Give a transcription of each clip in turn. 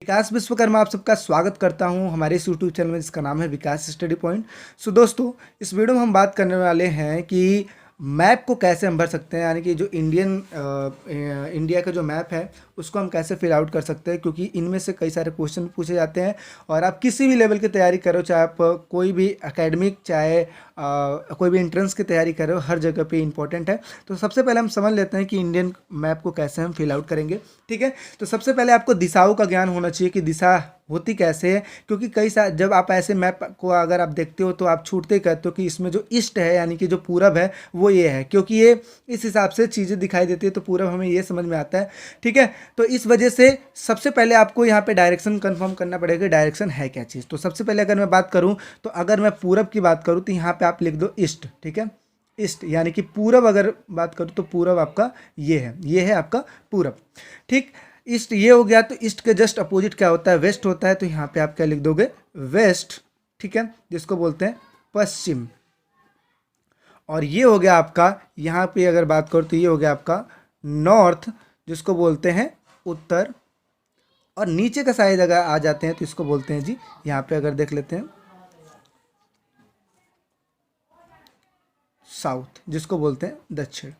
विकास विश्वकर्मा आप सबका स्वागत करता हूं हमारे इस यूट्यूब चैनल में जिसका नाम है विकास स्टडी पॉइंट। सो दोस्तों, इस वीडियो में हम बात करने वाले हैं कि मैप को कैसे हम भर सकते हैं, यानी कि जो इंडिया का जो मैप है उसको हम कैसे फिल आउट कर सकते हैं, क्योंकि इनमें से कई सारे क्वेश्चन पूछे जाते हैं। और आप किसी भी लेवल की तैयारी करो, चाहे आप कोई भी एकेडमिक, चाहे कोई भी एंट्रेंस की तैयारी करो, हर जगह पे इंपॉर्टेंट है। तो सबसे पहले हम समझ लेते हैं कि इंडियन मैप को कैसे हम फिल आउट करेंगे। ठीक है, तो सबसे पहले आपको दिशाओं का ज्ञान होना चाहिए कि दिशा होती कैसे है, क्योंकि कई सारे जब आप ऐसे मैप को अगर आप देखते हो तो आप छूटते ही कहते हो कि इसमें जो ईस्ट है यानी कि जो पूरब है वो ये है, क्योंकि ये इस हिसाब से चीज़ें दिखाई देती है, तो पूरब हमें ये समझ में आता है। ठीक है, तो इस वजह से सबसे पहले आपको यहाँ पे डायरेक्शन कंफर्म करना पड़ेगा, डायरेक्शन है क्या चीज़। तो सबसे पहले अगर मैं बात करूँ, तो अगर मैं पूरब की बात करूँ तो यहाँ पे आप लिख दो ईस्ट। ठीक है, ईस्ट यानी कि पूरब अगर बात करूँ तो पूरब आपका ये है आपका पूरब। ठीक, ईस्ट ये हो गया। तो ईस्ट के जस्ट अपोजिट क्या होता है, वेस्ट होता है। तो यहाँ पे आप क्या लिख दोगे, वेस्ट। ठीक है, जिसको बोलते हैं पश्चिम। और ये हो गया आपका, यहाँ पे अगर बात करो तो ये हो गया आपका नॉर्थ, जिसको बोलते हैं उत्तर। और नीचे का साइड अगर आ जाते हैं तो इसको बोलते हैं जी, यहाँ पे अगर देख लेते हैं साउथ, जिसको बोलते हैं दक्षिण।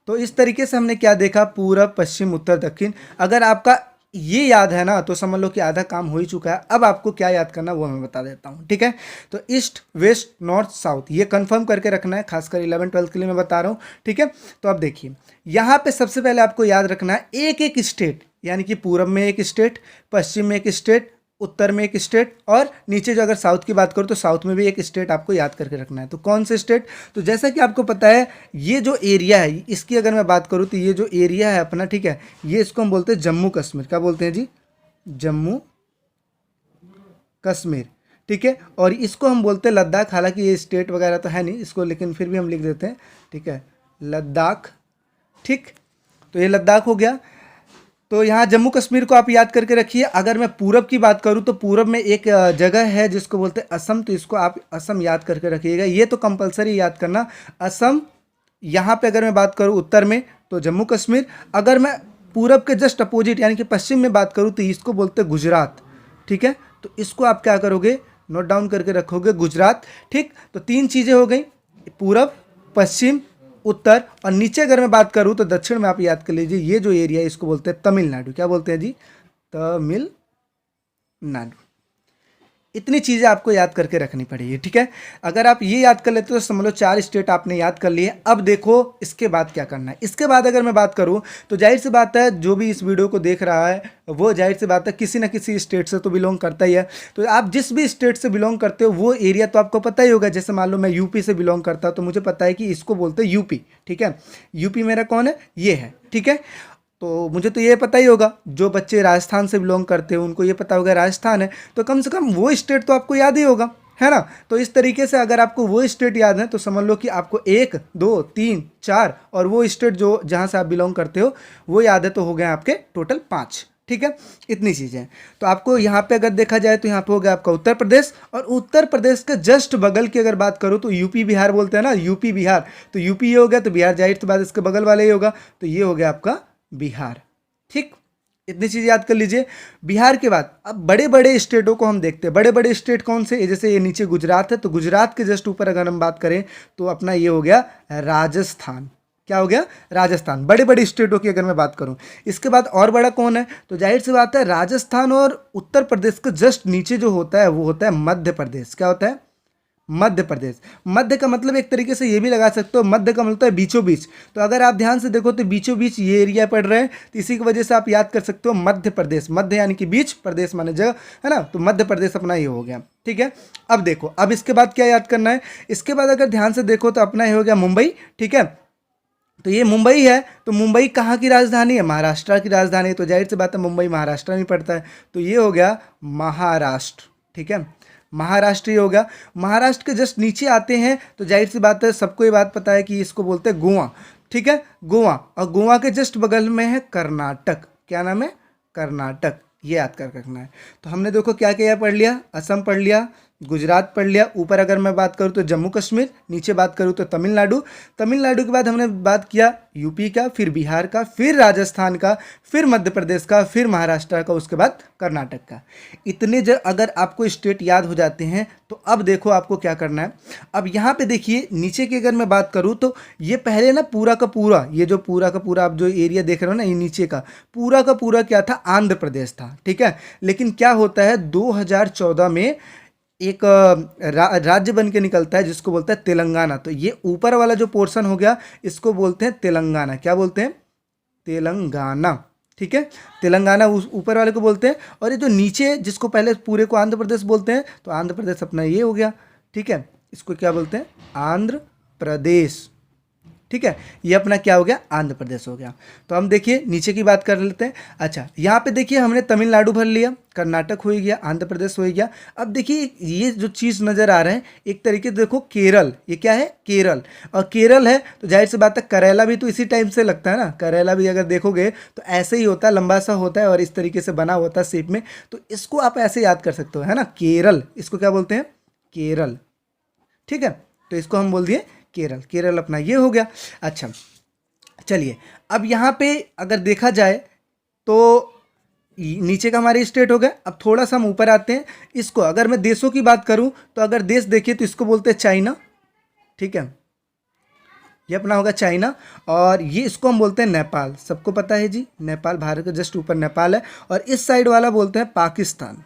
तो इस तरीके से हमने क्या देखा, पूरब, पश्चिम, उत्तर, दक्षिण। अगर आपका ये याद है ना तो समझ लो कि आधा काम हो ही चुका है। अब आपको क्या याद करना वो मैं बता देता हूँ। ठीक है, तो ईस्ट, वेस्ट, नॉर्थ, साउथ ये कंफर्म करके रखना है, खासकर 11-12 के लिए मैं बता रहा हूँ। ठीक है, तो अब देखिए यहाँ पे सबसे पहले आपको याद रखना है एक एक स्टेट, यानी कि पूरब में एक स्टेट, पश्चिम में एक स्टेट, उत्तर में एक स्टेट, और नीचे जो अगर साउथ की बात करो तो साउथ में भी एक स्टेट आपको याद करके रखना है। तो कौन से स्टेट, तो जैसा कि आपको पता है ये जो एरिया है, इसकी अगर मैं बात करूँ तो ये जो एरिया है अपना, ठीक है, ये इसको हम बोलते हैं जम्मू कश्मीर। क्या बोलते हैं जी, जम्मू कश्मीर। ठीक है, और इसको हम बोलते हैं लद्दाख। हालांकि ये स्टेट वगैरह तो है नहीं इसको, लेकिन फिर भी हम लिख देते हैं। ठीक है, लद्दाख। ठीक, तो ये लद्दाख हो गया। तो यहाँ जम्मू कश्मीर को आप याद करके रखिए। अगर मैं पूरब की बात करूँ तो पूरब में एक जगह है जिसको बोलते हैं असम, तो इसको आप असम याद करके रखिएगा, ये तो कंपलसरी याद करना, असम। यहाँ पे अगर मैं बात करूँ उत्तर में तो जम्मू कश्मीर। अगर मैं पूरब के जस्ट अपोजिट यानी कि पश्चिम में बात करूँ तो इसको बोलते हैं गुजरात। ठीक है, तो इसको आप क्या करोगे, नोट डाउन करके रखोगे, गुजरात। ठीक, तो तीन चीज़ें हो गई, पूरब, पश्चिम, उत्तर। और नीचे अगर मैं बात करूँ तो दक्षिण में आप याद कर लीजिए, ये जो एरिया है इसको बोलते हैं तमिलनाडु। क्या बोलते हैं जी, तमिलनाडु। इतनी चीज़ें आपको याद करके रखनी पड़ेगी। ठीक है, अगर आप ये याद कर लेते हो तो समझ लो 4 स्टेट आपने याद कर लिए। अब देखो इसके बाद क्या करना है। इसके बाद अगर मैं बात करूँ तो जाहिर सी बात है जो भी इस वीडियो को देख रहा है वो जाहिर सी बात है किसी ना किसी स्टेट से तो बिलोंग करता ही है। तो आप जिस भी स्टेट से बिलोंग करते हो वो एरिया तो आपको पता ही होगा। जैसे मान लो मैं यूपी से बिलोंग करता हूँ तो मुझे पता है कि इसको बोलते हैं यूपी। ठीक है, यूपी मेरा कौन है, ये है। ठीक है, तो मुझे तो ये पता ही होगा, जो बच्चे राजस्थान से बिलोंग करते हैं उनको ये पता होगा राजस्थान है, तो कम से कम वो स्टेट तो आपको याद ही होगा, है ना। तो इस तरीके से अगर आपको वो स्टेट याद है तो समझ लो कि आपको 1, 2, 3, 4 और वो स्टेट जो जहाँ से आप बिलोंग करते हो वो याद है, तो हो गए आपके टोटल 5। ठीक है, इतनी चीज़ें। तो आपको यहाँ पे अगर देखा जाए तो यहाँ पे हो गया आपका उत्तर प्रदेश। और उत्तर प्रदेश के जस्ट बगल की अगर बात करूँ तो यूपी बिहार बोलते हैं ना, यूपी बिहार। तो यूपी ये हो गया, तो बिहार जाहिर सी बात इसके बगल वाले ही होगा, तो ये हो गया आपका बिहार। ठीक, इतनी चीज़ याद कर लीजिए। बिहार के बाद अब बड़े बड़े स्टेटों को हम देखते हैं। बड़े बड़े स्टेट कौन से, जैसे ये नीचे गुजरात है, तो गुजरात के जस्ट ऊपर अगर हम बात करें तो अपना ये हो गया राजस्थान। क्या हो गया, राजस्थान। बड़े बड़े स्टेटों की अगर मैं बात करूं, इसके बाद और बड़ा कौन है, तो जाहिर सी बात है राजस्थान और उत्तर प्रदेश के जस्ट नीचे जो होता है वो होता है मध्य प्रदेश। क्या होता है, मध्य प्रदेश। मध्य का मतलब एक तरीके से ये भी लगा सकते हो, मध्य का मतलब है बीचों बीच। तो अगर आप ध्यान से देखो तो बीचों बीच ये एरिया पड़ रहे हैं, तो इसी की वजह से आप याद कर सकते हो मध्य प्रदेश। मध्य यानी कि बीच, प्रदेश माने जगह, है ना। तो मध्य प्रदेश अपना ये हो गया। ठीक है, अब देखो अब इसके बाद क्या याद करना है। इसके बाद अगर ध्यान से देखो तो अपना ये हो गया मुंबई। ठीक है, तो ये मुंबई है, तो मुंबई कहाँ की राजधानी है, महाराष्ट्र की राजधानी है, तो जाहिर सी बात है मुंबई महाराष्ट्र में पड़ता है, तो ये हो गया महाराष्ट्र। ठीक है, महाराष्ट्र ही हो गया। महाराष्ट्र के जस्ट नीचे आते हैं तो जाहिर सी बात है सबको ये बात पता है कि इसको बोलते हैं गोवा। ठीक है, गोवा। और गोवा के जस्ट बगल में है कर्नाटक। क्या नाम है, कर्नाटक। ये याद कर रखना है। तो हमने देखो क्या क्या पढ़ लिया, असम पढ़ लिया, गुजरात पढ़ लिया। ऊपर अगर मैं बात करूँ तो जम्मू कश्मीर, नीचे बात करूँ तो तमिलनाडु। तमिलनाडु के बाद हमने बात किया यूपी का, फिर बिहार का, फिर राजस्थान का, फिर मध्य प्रदेश का, फिर महाराष्ट्र का, उसके बाद कर्नाटक का। इतने अगर आपको स्टेट याद हो जाते हैं तो अब देखो आपको क्या करना है। अब यहाँ पे देखिए नीचे की अगर मैं बात करूँ तो ये पहले ना पूरा का पूरा, ये जो पूरा का पूरा आप जो एरिया देख रहे हो ना, ये नीचे का पूरा क्या था, आंध्र प्रदेश था, ठीक है। लेकिन क्या होता है 2014 में एक राज्य बन के निकलता है जिसको बोलते हैं तेलंगाना। तो ये ऊपर वाला जो पोर्शन हो गया इसको बोलते हैं तेलंगाना। क्या बोलते हैं? तेलंगाना, ठीक है। तेलंगाना उस ऊपर वाले को बोलते हैं, और ये जो नीचे जिसको पहले पूरे को आंध्र प्रदेश बोलते हैं, तो आंध्र प्रदेश अपना ये हो गया, ठीक है। इसको क्या बोलते हैं? आंध्र प्रदेश, ठीक है। ये अपना क्या हो गया? आंध्र प्रदेश हो गया। तो हम देखिए नीचे की बात कर लेते हैं। अच्छा, यहाँ पे देखिए हमने तमिलनाडु भर लिया, कर्नाटक हो गया, आंध्र प्रदेश हो गया। अब देखिए ये जो चीज़ नज़र आ रहा है एक तरीके से, देखो केरल, ये क्या है? केरल। और केरल है तो जाहिर सी बात है करेला भी तो इसी टाइम से लगता है ना। करेला भी अगर देखोगे तो ऐसे ही होता है, लंबा सा होता है और इस तरीके से बना होता है शेप में। तो इसको आप ऐसे याद कर सकते हो, है ना, केरल। इसको क्या बोलते हैं? केरल, ठीक है। तो इसको हम बोल दिए केरल। केरल अपना ये हो गया। अच्छा चलिए, अब यहाँ पे अगर देखा जाए तो नीचे का हमारे स्टेट हो गया। अब थोड़ा सा हम ऊपर आते हैं। इसको अगर मैं देशों की बात करूं तो अगर देश देखिए तो इसको बोलते हैं चाइना, ठीक है। ये अपना होगा चाइना। और ये इसको हम बोलते हैं नेपाल। सबको पता है जी, नेपाल, भारत के जस्ट ऊपर नेपाल है। और इस साइड वाला बोलते हैं पाकिस्तान,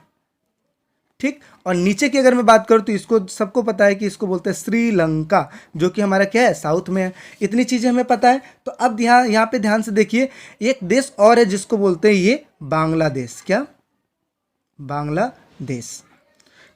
ठीक। और नीचे की अगर मैं बात करूँ तो इसको सबको पता है कि इसको बोलते हैं श्रीलंका, जो कि हमारा क्या है? साउथ में है। इतनी चीज़ें हमें पता है। तो अब यहाँ पे ध्यान से देखिए, एक देश और है जिसको बोलते हैं ये बांग्लादेश। क्या? बांग्लादेश,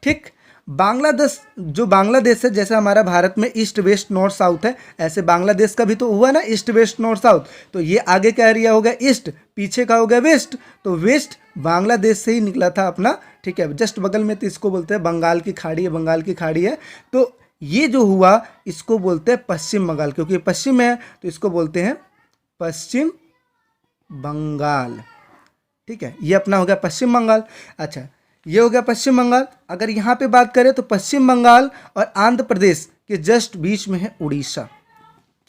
ठीक। बांग्लादेश, जो बांग्लादेश है, जैसे हमारा भारत में ईस्ट वेस्ट नॉर्थ साउथ है, ऐसे बांग्लादेश का भी तो हुआ ना, ईस्ट वेस्ट नॉर्थ साउथ। तो ये आगे का एरिया हो गया ईस्ट, पीछे का हो गया वेस्ट। तो वेस्ट बांग्लादेश से ही निकला था अपना, ठीक है। जस्ट बगल में तो इसको बोलते हैं बंगाल की खाड़ी है, बंगाल की खाड़ी है। तो ये जो हुआ इसको बोलते हैं पश्चिम बंगाल, क्योंकि पश्चिम में है तो इसको बोलते हैं पश्चिम बंगाल, ठीक है। ये अपना हो गया पश्चिम बंगाल। अच्छा, ये हो गया पश्चिम बंगाल। अगर यहाँ पे बात करें तो पश्चिम बंगाल और आंध्र प्रदेश के जस्ट बीच में है उड़ीसा।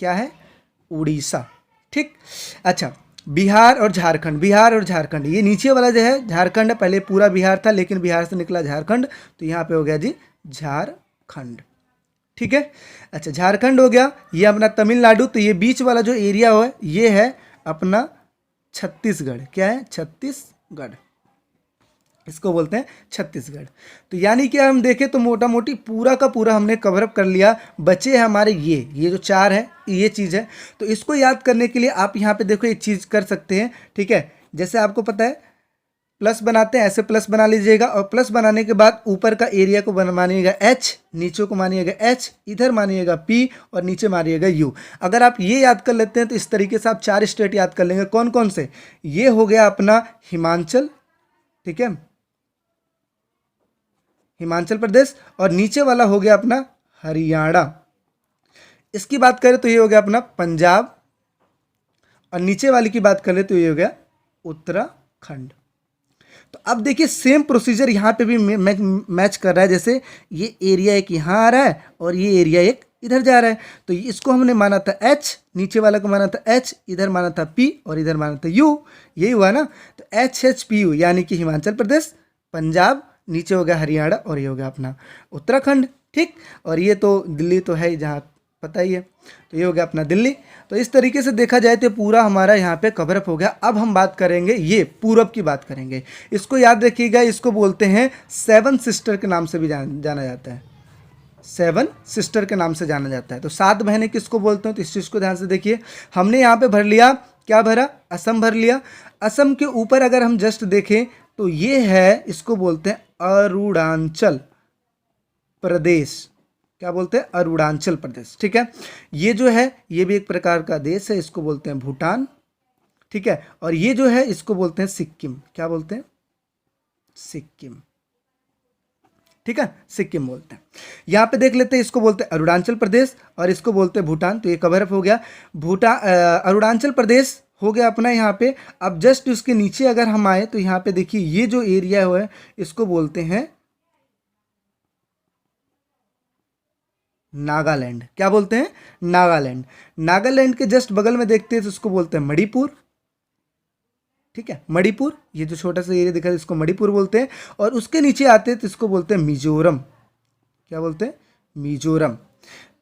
क्या है? उड़ीसा, ठीक। अच्छा, बिहार और झारखंड, बिहार और झारखंड, ये नीचे वाला जो है झारखंड है। पहले पूरा बिहार था लेकिन बिहार से निकला झारखंड, तो यहाँ पे हो गया जी झारखंड, ठीक है। अच्छा, झारखंड हो गया। ये अपना तमिलनाडु। तो ये बीच वाला जो एरिया है ये है अपना छत्तीसगढ़। क्या है? छत्तीसगढ़, इसको बोलते हैं छत्तीसगढ़। तो यानी कि हम देखें तो मोटा मोटी पूरा का पूरा हमने कवर अप कर लिया। बचे हैं हमारे ये जो चार है, ये चीज़ है। तो इसको याद करने के लिए आप यहाँ पे देखो एक चीज़ कर सकते हैं, ठीक है। जैसे आपको पता है प्लस बनाते हैं, ऐसे प्लस बना लीजिएगा। और प्लस बनाने के बाद ऊपर का एरिया को मानिएगा एच, नीचे को मानिएगा एच, इधर मानिएगा पी और नीचे मानिएगा यू। अगर आप ये याद कर लेते हैं तो इस तरीके से आप चार स्टेट याद कर लेंगे। कौन कौन से? ये हो गया अपना हिमाचल, ठीक है, हिमाचल प्रदेश। और नीचे वाला हो गया अपना हरियाणा। इसकी बात करें तो ये हो गया अपना पंजाब। और नीचे वाली की बात करें तो ये हो गया उत्तराखंड। तो अब देखिए सेम प्रोसीजर यहाँ पे भी मैच कर रहा है। जैसे ये एरिया एक यहाँ आ रहा है और ये एरिया एक इधर जा रहा है। तो इसको हमने माना था एच, नीचे वाला को माना था एच, इधर माना था पी और इधर माना था यू। यही हुआ ना। तो एच एच पी यू, यानी कि हिमाचल प्रदेश, पंजाब, नीचे हो गया हरियाणा और ये हो गया अपना उत्तराखंड, ठीक। और ये तो दिल्ली तो है ही, जहाँ पता ही है। तो ये हो गया अपना दिल्ली। तो इस तरीके से देखा जाए तो पूरा हमारा यहाँ पे कवर अप हो गया। अब हम बात करेंगे ये पूरब की बात करेंगे। इसको याद रखिएगा, इसको बोलते हैं सेवन सिस्टर के नाम से भी जाना जाता है। सेवन सिस्टर के नाम से जाना जाता है। तो सात बहनें किसको बोलते हैं? तो इस चीज़ को ध्यान से देखिए। हमने यहाँ पे भर लिया, क्या भरा? असम भर लिया। असम के ऊपर अगर हम जस्ट देखें तो ये है, इसको बोलते हैं अरुणाचल प्रदेश। क्या बोलते हैं? अरुणाचल प्रदेश, ठीक है। ये जो है ये भी एक प्रकार का देश है, इसको बोलते हैं भूटान, ठीक है। और ये जो है इसको बोलते हैं सिक्किम। क्या बोलते हैं? सिक्किम, ठीक है, सिक्किम बोलते हैं। यहाँ पे देख लेते हैं, इसको बोलते हैं अरुणाचल प्रदेश और इसको बोलते हैं भूटान। तो ये कवर अप हो गया। अरुणाचल प्रदेश हो गया अपना यहाँ पे। अब जस्ट उसके नीचे अगर हम आए तो यहाँ पे देखिए ये जो एरिया है इसको बोलते हैं नागालैंड। क्या बोलते हैं? नागालैंड। नागालैंड के जस्ट बगल में देखते हैं तो उसको बोलते हैं मणिपुर। ठीक है, मणिपुर, ये जो छोटा सा एरिया दिखा है इसको मणिपुर बोलते हैं। और उसके नीचे आते हैं तो इसको बोलते हैं मिजोरम। क्या बोलते हैं? मिजोरम।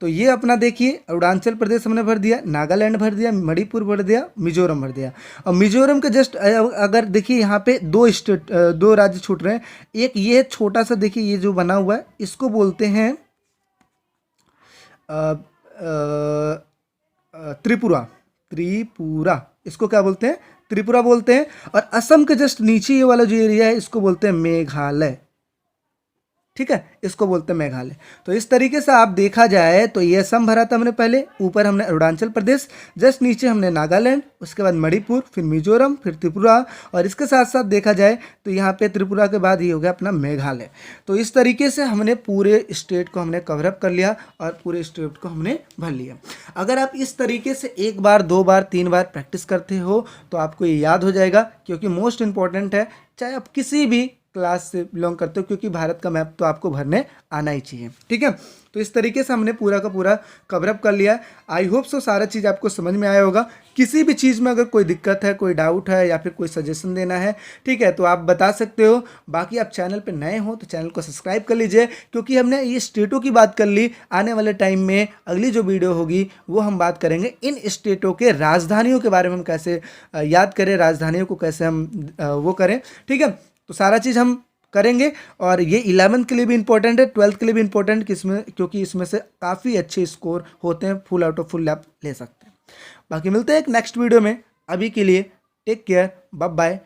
तो ये अपना देखिए, अरुणाचल प्रदेश हमने भर दिया, नागालैंड भर दिया, मणिपुर भर दिया, मिजोरम भर दिया। और मिजोरम के जस्ट अगर देखिए यहाँ पे दो राज्य छूट रहे हैं। एक ये छोटा सा देखिए, ये जो बना हुआ है इसको बोलते हैं त्रिपुरा। त्रिपुरा, इसको क्या बोलते हैं? त्रिपुरा बोलते हैं। और असम के जस्ट नीचे ये वाला जो एरिया है इसको बोलते हैं मेघालय। ठीक है, इसको बोलते हैं मेघालय। तो इस तरीके से आप देखा जाए तो ये असम भरा था हमने पहले, ऊपर हमने अरुणाचल प्रदेश, जस्ट नीचे हमने नागालैंड, उसके बाद मणिपुर, फिर मिजोरम, फिर त्रिपुरा, और इसके साथ साथ देखा जाए तो यहाँ पे त्रिपुरा के बाद ये हो गया अपना मेघालय। तो इस तरीके से हमने पूरे स्टेट को हमने कवरअप कर लिया और पूरे स्टेट को हमने भर लिया। अगर आप इस तरीके से एक बार, दो बार, तीन बार प्रैक्टिस करते हो तो आपको ये याद हो जाएगा, क्योंकि मोस्ट इंपॉर्टेंट है, चाहे आप किसी भी क्लास से बिलोंग करते हो, क्योंकि भारत का मैप तो आपको भरने आना ही चाहिए। ठीक है, तो इस तरीके से हमने पूरा का पूरा कवरअप कर लिया। आई होप सो सारा चीज़ आपको समझ में आया होगा। किसी भी चीज़ में अगर कोई दिक्कत है, कोई डाउट है या फिर कोई सजेशन देना है, ठीक है, तो आप बता सकते हो। बाकी आप चैनल पे नए हो तो चैनल को सब्सक्राइब कर लीजिए, क्योंकि हमने ये स्टेटों की बात कर ली। आने वाले टाइम में अगली जो वीडियो होगी वो हम बात करेंगे इन स्टेटों के राजधानियों के बारे में, हम कैसे याद करें, राजधानियों को कैसे हम वो करें। ठीक है, तो सारा चीज़ हम करेंगे। और ये 11th के लिए भी इंपॉर्टेंट है, 12th के लिए भी इंपॉर्टेंट, क्योंकि इसमें से काफ़ी अच्छे स्कोर होते हैं, फुल आउट ऑफ फुल आप ले सकते हैं। बाकी मिलते हैं एक नेक्स्ट वीडियो में। अभी के लिए टेक केयर, बाय बाय।